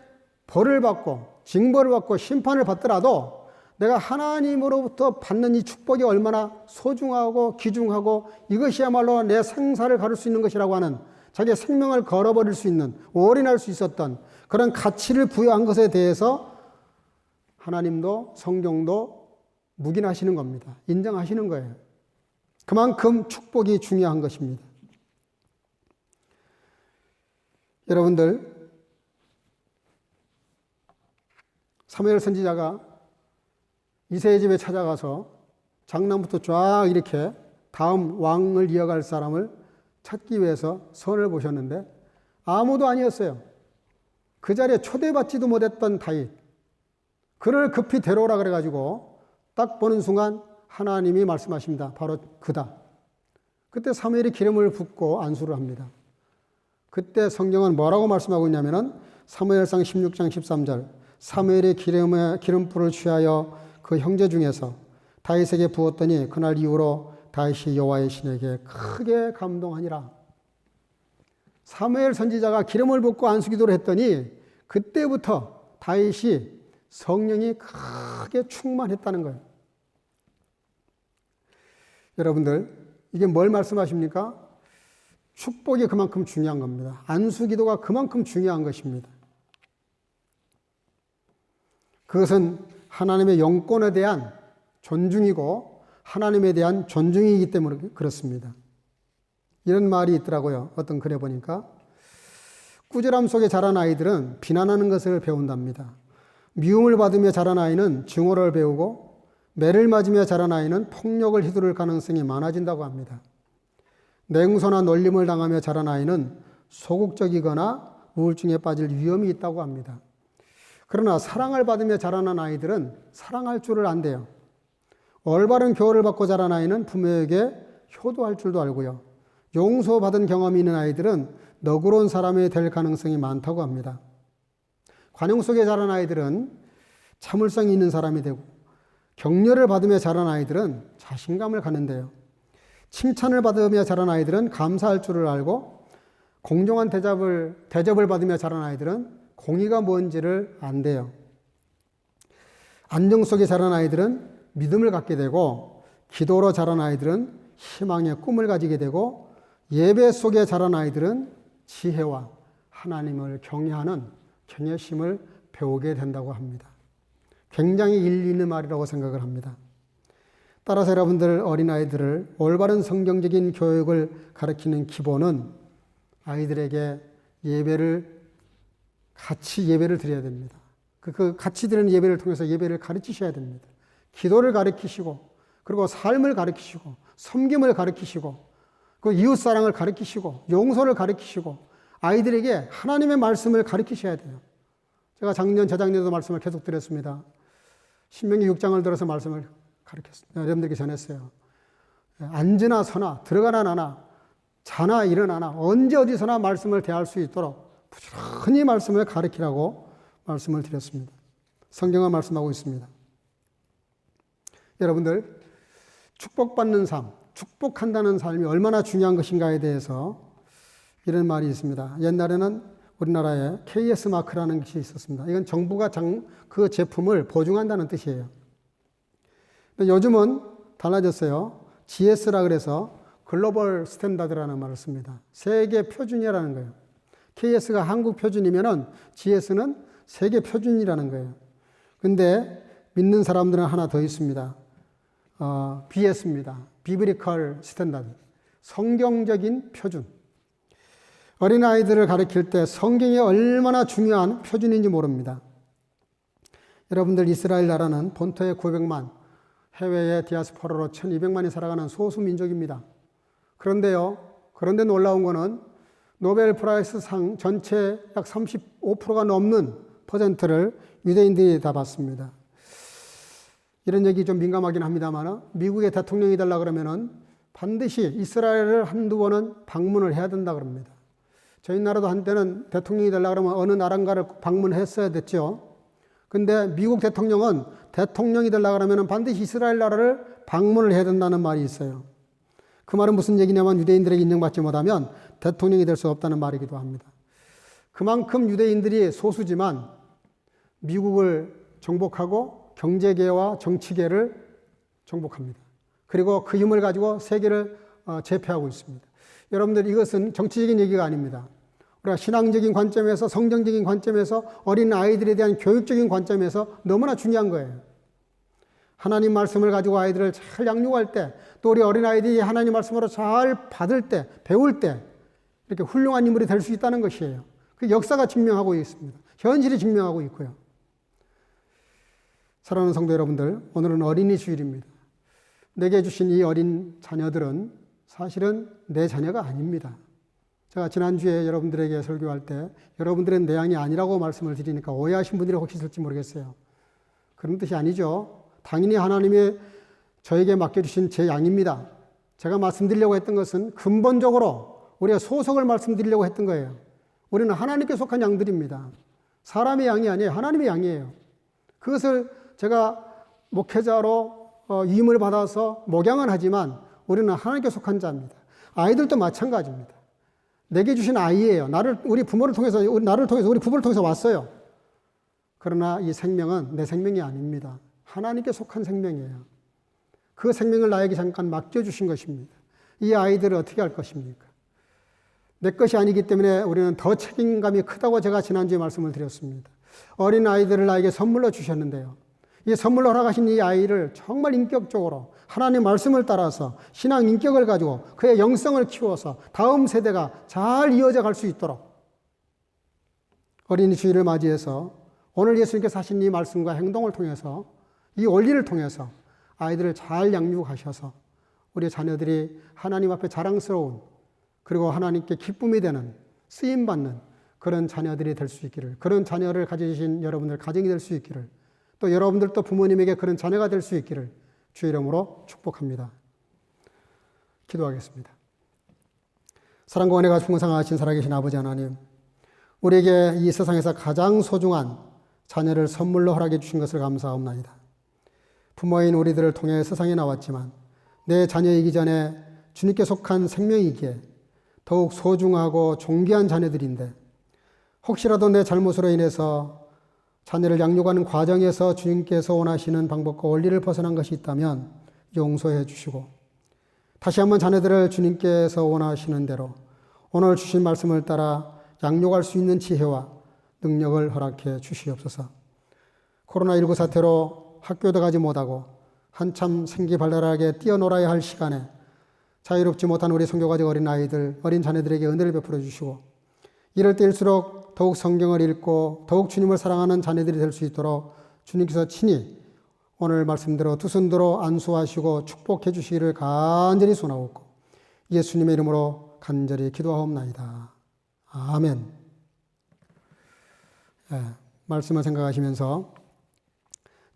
벌을 받고 징벌을 받고 심판을 받더라도 내가 하나님으로부터 받는 이 축복이 얼마나 소중하고 귀중하고 이것이야말로 내 생사를 가를 수 있는 것이라고 하는, 자기의 생명을 걸어버릴 수 있는, 올인할 수 있었던 그런 가치를 부여한 것에 대해서 하나님도 성경도 묵인하시는 겁니다. 인정하시는 거예요. 그만큼 축복이 중요한 것입니다. 여러분들, 사무엘 선지자가 이새의 집에 찾아가서 장남부터 쫙 이렇게 다음 왕을 이어갈 사람을 찾기 위해서 선을 보셨는데 아무도 아니었어요. 그 자리에 초대받지도 못했던 다윗, 그를 급히 데려오라 그래가지고 딱 보는 순간 하나님이 말씀하십니다. 바로 그다. 그때 사무엘이 기름을 붓고 안수를 합니다. 그때 성경은 뭐라고 말씀하고 있냐면은 사무엘상 16장 13절, 사무엘이 기름불을 취하여 그 형제 중에서 다윗에게 부었더니 그날 이후로 다윗이 여호와의 신에게 크게 감동하니라. 사무엘 선지자가 기름을 붓고 안수기도를 했더니 그때부터 다윗이 성령이 크게 충만했다는 거예요. 여러분들, 이게 뭘 말씀하십니까? 축복이 그만큼 중요한 겁니다. 안수기도가 그만큼 중요한 것입니다. 그것은 하나님의 영권에 대한 존중이고 하나님에 대한 존중이기 때문에 그렇습니다. 이런 말이 있더라고요. 어떤 글에 보니까 꾸지람 속에 자란 아이들은 비난하는 것을 배운답니다. 미움을 받으며 자란 아이는 증오를 배우고 매를 맞으며 자란 아이는 폭력을 휘두를 가능성이 많아진다고 합니다. 냉소나 놀림을 당하며 자란 아이는 소극적이거나 우울증에 빠질 위험이 있다고 합니다. 그러나 사랑을 받으며 자라는 아이들은 사랑할 줄을 안대요. 올바른 교훈을 받고 자란 아이는 부모에게 효도할 줄도 알고요. 용서받은 경험이 있는 아이들은 너그러운 사람이 될 가능성이 많다고 합니다. 관용 속에 자란 아이들은 참을성이 있는 사람이 되고 격려를 받으며 자란 아이들은 자신감을 갖는데요. 칭찬을 받으며 자란 아이들은 감사할 줄을 알고 공정한 대접을 받으며 자란 아이들은 공의가 뭔지를 안대요. 안정 속에 자란 아이들은 믿음을 갖게 되고 기도로 자란 아이들은 희망의 꿈을 가지게 되고 예배 속에 자란 아이들은 지혜와 하나님을 경외하는 경외심을 배우게 된다고 합니다. 굉장히 일리 있는 말이라고 생각을 합니다. 따라서 여러분들 어린아이들을 올바른 성경적인 교육을 가르치는 기본은 아이들에게 같이 예배를 드려야 됩니다. 그 같이 드리는 예배를 통해서 예배를 가르치셔야 됩니다. 기도를 가르치시고, 그리고 삶을 가르치시고, 섬김을 가르치시고, 그 이웃사랑을 가르치시고, 용서를 가르치시고, 아이들에게 하나님의 말씀을 가르치셔야 돼요. 제가 재작년에도 말씀을 계속 드렸습니다. 신명기 6장을 들어서 말씀을 가르쳤습니다. 여러분들께 전했어요. 앉으나 서나, 들어가나 나나, 자나 일어나나, 언제 어디서나 말씀을 대할 수 있도록 부지런히 말씀을 가르치라고 말씀을 드렸습니다. 성경은 말씀하고 있습니다. 여러분들, 축복받는 삶, 축복한다는 삶이 얼마나 중요한 것인가에 대해서 이런 말이 있습니다. 옛날에는 우리나라에 KS 마크라는 것이 있었습니다. 이건 정부가 그 제품을 보증한다는 뜻이에요. 근데 요즘은 달라졌어요. GS라 그래서 글로벌 스탠다드라는 말을 씁니다. 세계 표준이라는 거예요. KS가 한국 표준이면은 GS는 세계 표준이라는 거예요. 근데 믿는 사람들은 하나 더 있습니다. BS입니다. 비브리컬 스탠다드. 성경적인 표준. 어린아이들을 가르칠 때 성경이 얼마나 중요한 표준인지 모릅니다. 여러분들 이스라엘 나라는 본토에 900만, 해외에 디아스포라로 1200만이 살아가는 소수민족입니다. 그런데 놀라운 거는 노벨 프라이스 상 전체 약 35%가 넘는 퍼센트를 유대인들이 다 받습니다. 이런 얘기 좀 민감하긴 합니다만 미국의 대통령이 되려고 그러면은 반드시 이스라엘을 한두 번은 방문을 해야 된다 그럽니다. 저희 나라도 한때는 대통령이 되려고 그러면 어느 나라인가를 방문했어야 됐죠. 근데 미국 대통령은 대통령이 되려고 그러면 반드시 이스라엘 나라를 방문을 해야 된다는 말이 있어요. 그 말은 무슨 얘기냐면 유대인들에게 인정받지 못하면 대통령이 될 수 없다는 말이기도 합니다. 그만큼 유대인들이 소수지만 미국을 정복하고 경제계와 정치계를 정복합니다. 그리고 그 힘을 가지고 세계를 제패하고 있습니다. 여러분들 이것은 정치적인 얘기가 아닙니다. 우리가 신앙적인 관점에서 성경적인 관점에서 어린 아이들에 대한 교육적인 관점에서 너무나 중요한 거예요. 하나님 말씀을 가지고 아이들을 잘 양육할 때, 또 우리 어린 아이들이 하나님 말씀으로 잘 받을 때, 배울 때 이렇게 훌륭한 인물이 될 수 있다는 것이에요. 그 역사가 증명하고 있습니다. 현실이 증명하고 있고요. 사랑하는 성도 여러분들, 오늘은 어린이 주일입니다. 내게 주신 이 어린 자녀들은 사실은 내 자녀가 아닙니다. 제가 지난주에 여러분들에게 설교할 때 여러분들은 내 양이 아니라고 말씀을 드리니까 오해하신 분들이 혹시 있을지 모르겠어요. 그런 뜻이 아니죠. 당연히 하나님이 저에게 맡겨주신 제 양입니다. 제가 말씀드리려고 했던 것은 근본적으로 우리가 소속을 말씀드리려고 했던 거예요. 우리는 하나님께 속한 양들입니다. 사람의 양이 아니에요. 하나님의 양이에요. 그것을 제가 목회자로 위임을 받아서 목양은 하지만 우리는 하나님께 속한 자입니다. 아이들도 마찬가지입니다. 내게 주신 아이예요. 우리 부모를 통해서, 우리 부모를 통해서 왔어요. 그러나 이 생명은 내 생명이 아닙니다. 하나님께 속한 생명이에요. 그 생명을 나에게 잠깐 맡겨주신 것입니다. 이 아이들을 어떻게 할 것입니까? 내 것이 아니기 때문에 우리는 더 책임감이 크다고 제가 지난주에 말씀을 드렸습니다. 어린 아이들을 나에게 선물로 주셨는데요. 이 선물로 허락하신 이 아이를 정말 인격적으로 하나님 말씀을 따라서 신앙 인격을 가지고 그의 영성을 키워서 다음 세대가 잘 이어져 갈 수 있도록 어린이 주일을 맞이해서 오늘 예수님께서 하신 이 말씀과 행동을 통해서 이 원리를 통해서 아이들을 잘 양육하셔서 우리 자녀들이 하나님 앞에 자랑스러운 그리고 하나님께 기쁨이 되는 쓰임받는 그런 자녀들이 될 수 있기를, 그런 자녀를 가지신 여러분들 가정이 될 수 있기를, 또 여러분들도 부모님에게 그런 자녀가 될 수 있기를 주 이름으로 축복합니다. 기도하겠습니다. 사랑과 은혜가 풍성하신 살아계신 아버지 하나님, 우리에게 이 세상에서 가장 소중한 자녀를 선물로 허락해 주신 것을 감사합니다. 부모인 우리들을 통해 세상에 나왔지만 내 자녀이기 전에 주님께 속한 생명이기에 더욱 소중하고 존귀한 자녀들인데 혹시라도 내 잘못으로 인해서 자녀를 양육하는 과정에서 주님께서 원하시는 방법과 원리를 벗어난 것이 있다면 용서해 주시고 다시 한번 자녀들을 주님께서 원하시는 대로 오늘 주신 말씀을 따라 양육할 수 있는 지혜와 능력을 허락해 주시옵소서. 코로나19 사태로 학교도 가지 못하고 한참 생기발랄하게 뛰어놀아야 할 시간에 자유롭지 못한 우리 성교가족 어린 아이들, 어린 자녀들에게 은혜를 베풀어 주시고 이럴 때일수록 더욱 성경을 읽고 더욱 주님을 사랑하는 자녀들이 될 수 있도록 주님께서 친히 오늘 말씀대로 두 손으로 안수하시고 축복해 주시기를 간절히 소원하옵고 예수님의 이름으로 간절히 기도하옵나이다. 아멘. 말씀을 생각하시면서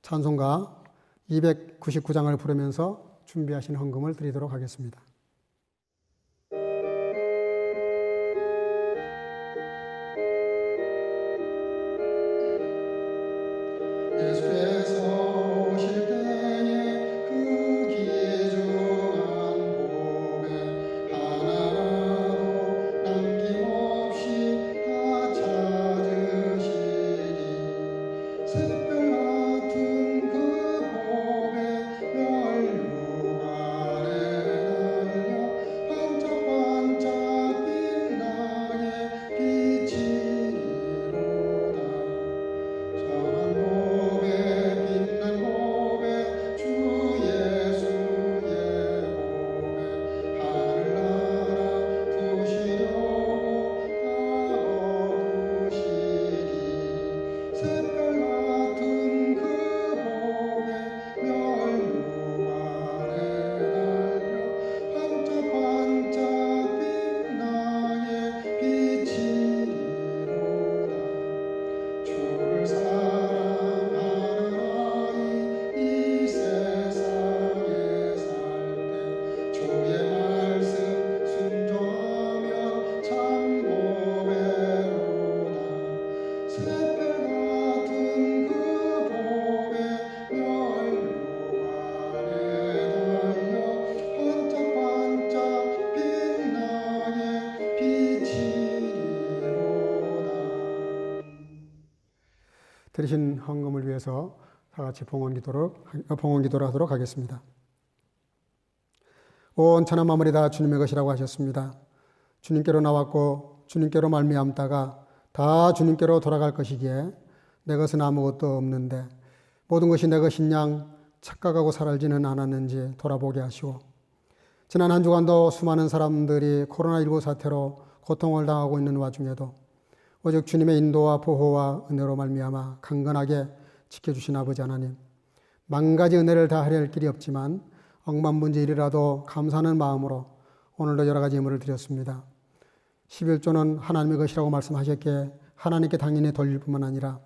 찬송가 299장을 부르면서 준비하신 헌금을 드리도록 하겠습니다. 예수께서 오실 때에 그 귀중한 복에 하나라도 남김없이 다 찾으시리. 새별 같은 그 복에 멸류관에 달려 반짝반짝 빛나게 비치리로다. 정한 복에 빛난 복에 주 예수의 복에 하늘나라 두시려고 아버두시리. 새별 같은 그 복에 멸류관에 달려 반짝반짝 빛나게 비치리로다. 주를 사랑하는 아이 이 세상에 살 때 주의 말씀 순종하면 참 보배로다. 새별 같은 그 복에 멸류관에 달려 반짝반짝 빛나게 비치리로다. 드리신 헌금을 위해서 다 같이 봉헌 기도를 하도록 하겠습니다. 온 천하 만물이 다 주님의 것이라고 하셨습니다. 주님께로 나왔고 주님께로 말미암다가 다 주님께로 돌아갈 것이기에 내 것은 아무것도 없는데 모든 것이 내 것인 양 착각하고 살지는 않았는지 돌아보게 하시고 지난 한 주간도 수많은 사람들이 코로나19 사태로 고통을 당하고 있는 와중에도 오직 주님의 인도와 보호와 은혜로 말미암아 강건하게 지켜주신 아버지 하나님, 만 가지 은혜를 다 하려 할 길이 없지만 억만문제일이라도 감사하는 마음으로 오늘도 여러 가지 예물을 드렸습니다. 11조는 하나님의 것이라고 말씀하셨기에 하나님께 당연히 돌릴 뿐만 아니라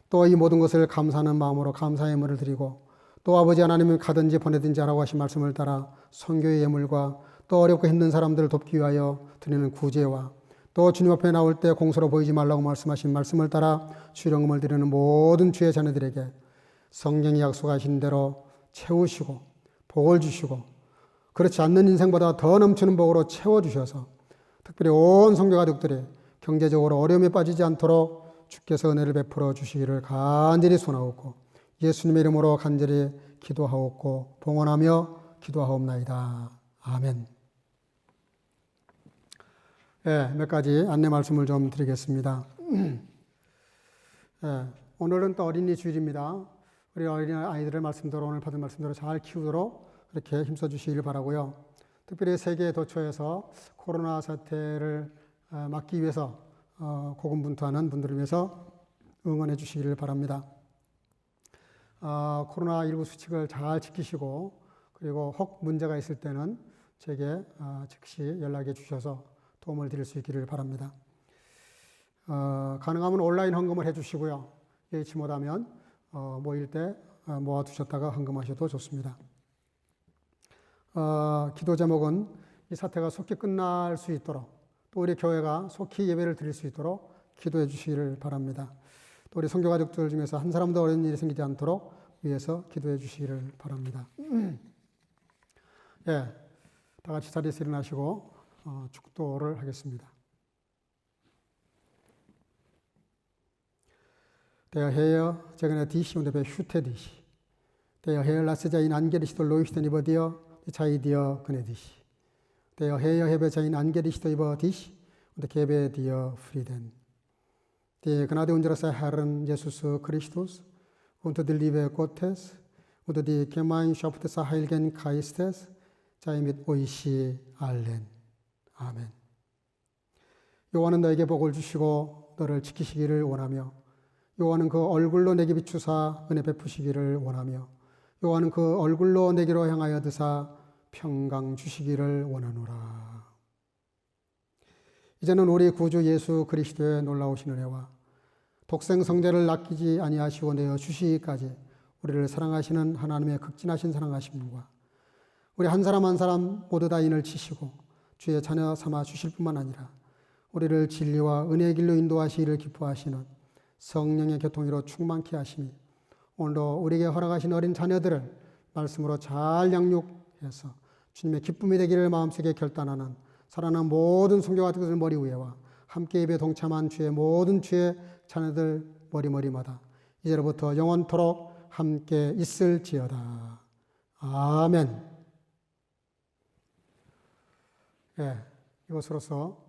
또 이 모든 것을 감사하는 마음으로 감사의 예물을 드리고 또 아버지 하나님은 가든지 보내든지 하라고 하신 말씀을 따라 선교의 예물과 또 어렵고 힘든 사람들을 돕기 위하여 드리는 구제와 또 주님 앞에 나올 때 공소로 보이지 말라고 말씀하신 말씀을 따라 주일헌금을 드리는 모든 주의 자녀들에게 성경이 약속하신 대로 채우시고 복을 주시고 그렇지 않는 인생보다 더 넘치는 복으로 채워주셔서 특별히 온 성교 가족들이 경제적으로 어려움에 빠지지 않도록 주께서 은혜를 베풀어 주시기를 간절히 소원하옵고 예수님의 이름으로 간절히 기도하옵고 봉헌하며 기도하옵나이다. 아멘. 몇 가지 안내 말씀을 좀 드리겠습니다. 오늘은 또 어린이 주일입니다. 우리 어린이 아이들의 말씀대로 오늘 받은 말씀대로 잘 키우도록 이렇게 힘써 주시길 바라고요. 특별히 세계 도처에서 코로나 사태를 막기 위해서 고군분투하는 분들을 위해서 응원해 주시기를 바랍니다. 코로나19 수칙을 잘 지키시고 그리고 혹 문제가 있을 때는 제게 즉시 연락해 주셔서 도움을 드릴 수 있기를 바랍니다. 가능하면 온라인 헌금을 해주시고요. 예의치 못하면 모일 때 모아두셨다가 헌금하셔도 좋습니다. 기도 제목은 이 사태가 속히 끝날 수 있도록 또 우리 교회가 속히 예배를 드릴 수 있도록 기도해 주시기를 바랍니다. 또 우리 선교 가족들 중에서 한 사람도 어려운 일이 생기지 않도록 위해서 기도해 주시기를 바랍니다. 다 같이 자리에서 일어나시고 축도를 하겠습니다. Der Herr segne dich und behüte dich. Der Herr lasse sein Angesicht leuchten über dir, sei dir gnädig. Der Herr habe sein Angesicht über dich und gebe dir Frieden. Die Gnade unseres Herrn Jesus Christus und die Liebe Gottes und die Gemeinschaft des Heiligen Geistes sei mit euch allen. 아멘. 여호와는 너에게 복을 주시고 너를 지키시기를 원하며 여호와는 그 얼굴로 내게 비추사 은혜 베푸시기를 원하며 여호와는 그 얼굴로 내게로 향하여 드사 평강 주시기를 원하노라. 이제는 우리 구주 예수 그리스도의 놀라우신 은혜와 독생 성자를 아끼지 아니하시고 내어 주시기까지 우리를 사랑하시는 하나님의 극진하신 사랑하심과 우리 한 사람 한 사람 모두 다 인을 치시고 주의 자녀 삼아 주실 뿐만 아니라 우리를 진리와 은혜의 길로 인도하시기를 기뻐하시는 성령의 교통으로 충만케 하시니 오늘도 우리에게 허락하신 어린 자녀들을 말씀으로 잘 양육해서 주님의 기쁨이 되기를 마음속에 결단하는 사랑하는 모든 성교와 뜻을 머리 위에와 함께 예배에 동참한 주의 모든 주의 자녀들 머리마다 이제로부터 영원토록 함께 있을지어다. 아멘. 예, 이것으로서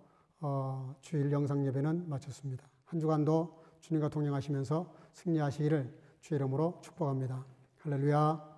주일 영상 예배는 마쳤습니다. 한 주간도 주님과 동행하시면서 승리하시기를 주의 이름으로 축복합니다. 할렐루야.